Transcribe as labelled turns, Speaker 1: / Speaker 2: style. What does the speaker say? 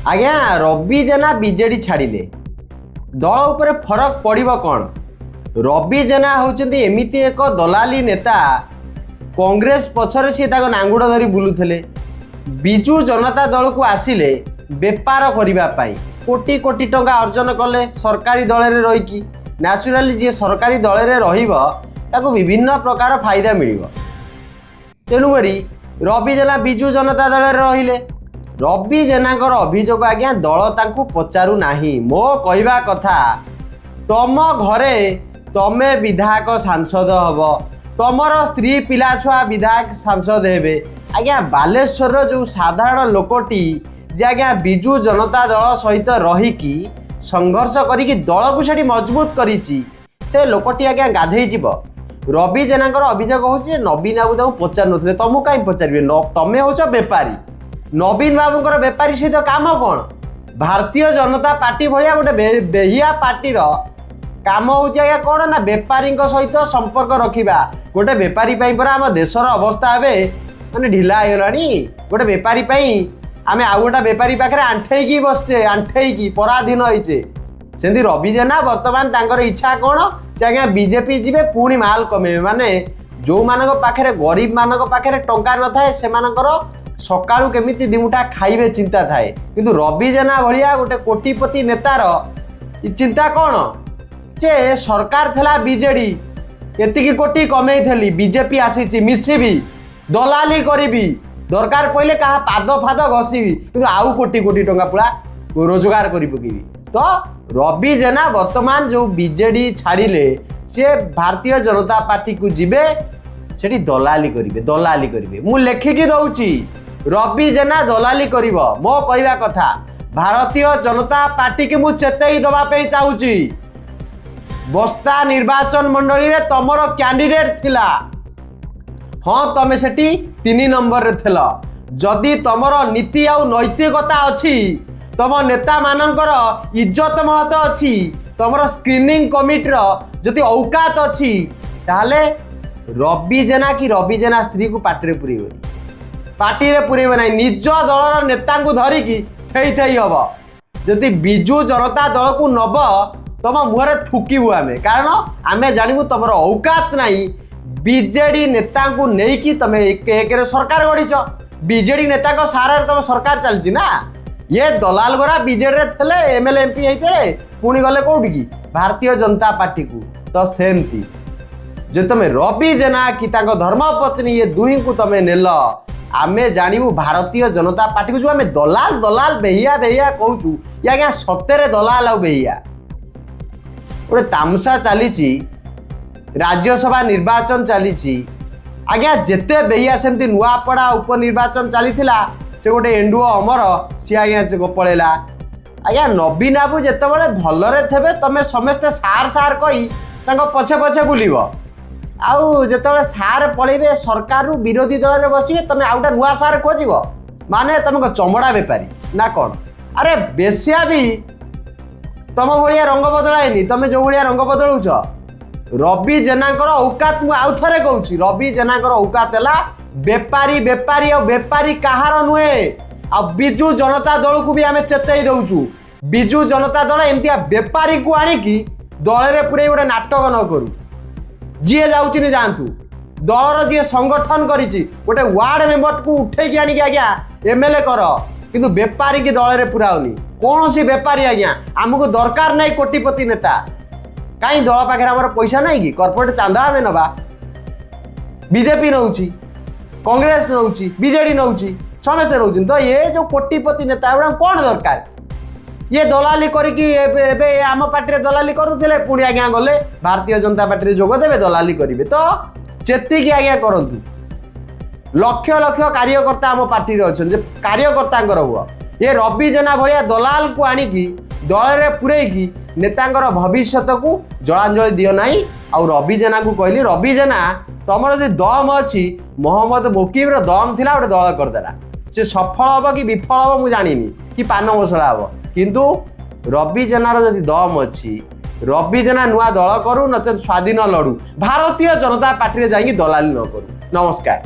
Speaker 1: आज्ञा रवि जेना बीजेडी छाड़िले दल उपरे फरक पड़ो कौन? रवि जेना होउचंदी एमिति एक दलाली नेता कांग्रेस पछरे सी नांगुड़ धरी बुलुथले बिजु जनता दल को आसिले बेपार करने कोटी कोटी टंका अर्जन कले सरकारी दल में रहीकि न्याचुराली जी सरकारी दल में रही विभिन्न प्रकार फायदा मिल तेणुक रवि जेना बिजु जनता दल में रहिले रवि जेनाकर अभियोग आज्ञा दल तांकु पचारू नाही। मो कहवा कथा तम घरे तमे विधायक सांसद हब तमर स्त्री पिला छुआ विधायक सांसद हेबे आज्ञा बालेश्वर जो साधारण लोकटी जे आज्ञा बिजु जनता दल सहित रहीकि संघर्ष करिकी दल को सेठी मजबूत करिछि से लोकटी आज्ञा गाधेई जीव। रवि जेनाकर अभियोग होउछि नवीन बाबू ताऊ पचार नथिले तमु काई पचारिबे तमे होछ बेपारी नवीन बाबूंकर बेपारी सहित काम कौन? भारतीय जनता पार्टी भाया गोटे बेहिया पार्टी काम होउछि आज्ञा कौन ना बेपारी सहित संपर्क रखिबा गोटे बेपारी परा आम देशर अवस्था एबे माने ढिला होगलानी गोटे बेपारी आमे आउ गोटा बेपारी पाखे आंठेकी बसचे आंठेकी पराधीन होइचे सेंती रवि जेना वर्तमान तांकर इच्छा कौन से आज्ञा बीजेपी जीवे पुणी माल कमेबे माने जो मानक पाखे गरीब मानक पाखे टंका न थाए सेमानकर सकाळू केमिति दिमुटा खाइबे चिंता थाए किंतु रवि जेना भलिया गोटे कोटिपति नेतार चिंता कौन जे सरकार थला बीजेडी एतिकी कोटी कमेई थली बीजेपी आसीची मिसिबी दलाली करिबी दरकार पड़े कहा पाद फाद घसीबी किंतु आउ कोटी कोटी टंका पुरा रोजगार करी पकेबी। तो रवि जेना वर्तमान जो बीजेडी छाड़िले सी भारतीय जनता पार्टी को जीवे सेठी दलाली करिवे मु लेखिकी दउची रवि जेना दलाली करिवो मो कहवा कथा भारतीय जनता पार्टी के मु चेतई दबा पे चाहूची बस्ता निर्वाचन मंडली रे तमरो कैंडिडेट थिला हाँ तमे सेठी 3 नंबर रे थिला जदि तमरो नीति आउ नैतिकता अछि तम नेता मानकर इज्जत महत्व अछि तमरो स्क्रीनिंग कमिटी रो जदि औकात अछि ताले रवि जेना की रवि जेना स्त्री को पार्टी रे पुरेबे नहीं निज दलर नेता को धरिकी थई थई हब जदि बिजु जनता दल को नब तम मुहरे थुकिबु आमे कारण आमे जानिबु तमर औकात नहीं बीजेडी नेता को नेकी तमे एक सरकार गढ़ीच बीजेडी नेता को सारे तुम सरकार चलती ना ये दलाल गोरा बीजेडी रे थले एमएलए एमपी होते पुणी गले कौटी की भारतीय जनता पार्टी को तो सेमती जे तुम रवि जेना कि धर्मपत्नी ये दुही को तुम नेल आमे जानू भारतीय जनता पार्टी को जो आमे दलाल दलाल बेहिया बेहिया कहूँ या क्या सତରେ दलाल आ बेहिया गोटे तामसा चली राज्यसभा निर्वाचन चली आज्ञा जेते बेहिया सेमती नुआपड़ा उपनिर्वाचन चली से गोटे एंडुओ अमर सी आज्ञा पड़ेला आज्ञा नवीन बाबू जितेबाला भलरे थे तमें समस्ते सार सार कही पछे पछे बुल आउ जिते सार पलैबे सरकार विरोधी दल में बसवे तुम आउटा नुआ सार खोज माने तुम चमड़ा बेपारी ना कौन? अरे बेसिया भी तुम भाया रंग बदलाएनी तुम जो भाया रंग बदलुच रवि जेनाकर औकात मु आउ थे कहूँ रवि जेनाकर औकात है बेपारी बेपारी और बेपारी कहार नुहे आ बिजु जनता दल को भी आम चेतई दौचु बिजु जनता दल एमती बेपारी को आणिकी दल में पूरे गोटे नाटक न करू जी जाऊँ जातु दलर जी संगठन करिछि गोटे वार्ड मेंबर को उठेकी आनिकी आज्ञा एमएलए कर किंतु बेपारी की दल में पुराउनी कौन सी बेपारी आज्ञा आमको दरकार नहीं कोटिपति नेता कहीं दल पाखे आम पैसा नहीं कि कॉर्पोरेट चांदा आम नवा बीजेपी नौची कांग्रेस नौची बीजेडी नौची समस्ते नौ तो ये जो कोटिपति नेता गुड़ा कौन दरकार ये दलाली करके आम पार्टी दलाली करुले पुणी आज्ञा गले भारतीय जनता पार्टी जोग देवे दलाली करेंगे तो चेतिकी आज्ञा करूँ लक्ष लक्ष कार्यकर्ता आम पार्टी अच्छा कार्यकर्ता हुआ ये रवि जेना भाया दलाल को आणिकी दल में पूरेकी नेतांकर भविष्य को जलांजलि दियो नहीं आउ रवि जेना को कहली रवि जेना तुम जो दम अच्छी मोहम्मद मुकीम दम थिला गोटे दल करदेला से सफल हम कि विफल हम मुझे जानी कि पान मसला हम किंतु रवि जेनार जदि दम अच्छी रवि जेना नुआ दल करू नचेत स्वाधीन लड़ू भारतीय जनता पार्टी जाइए दलाली न करू। नमस्कार।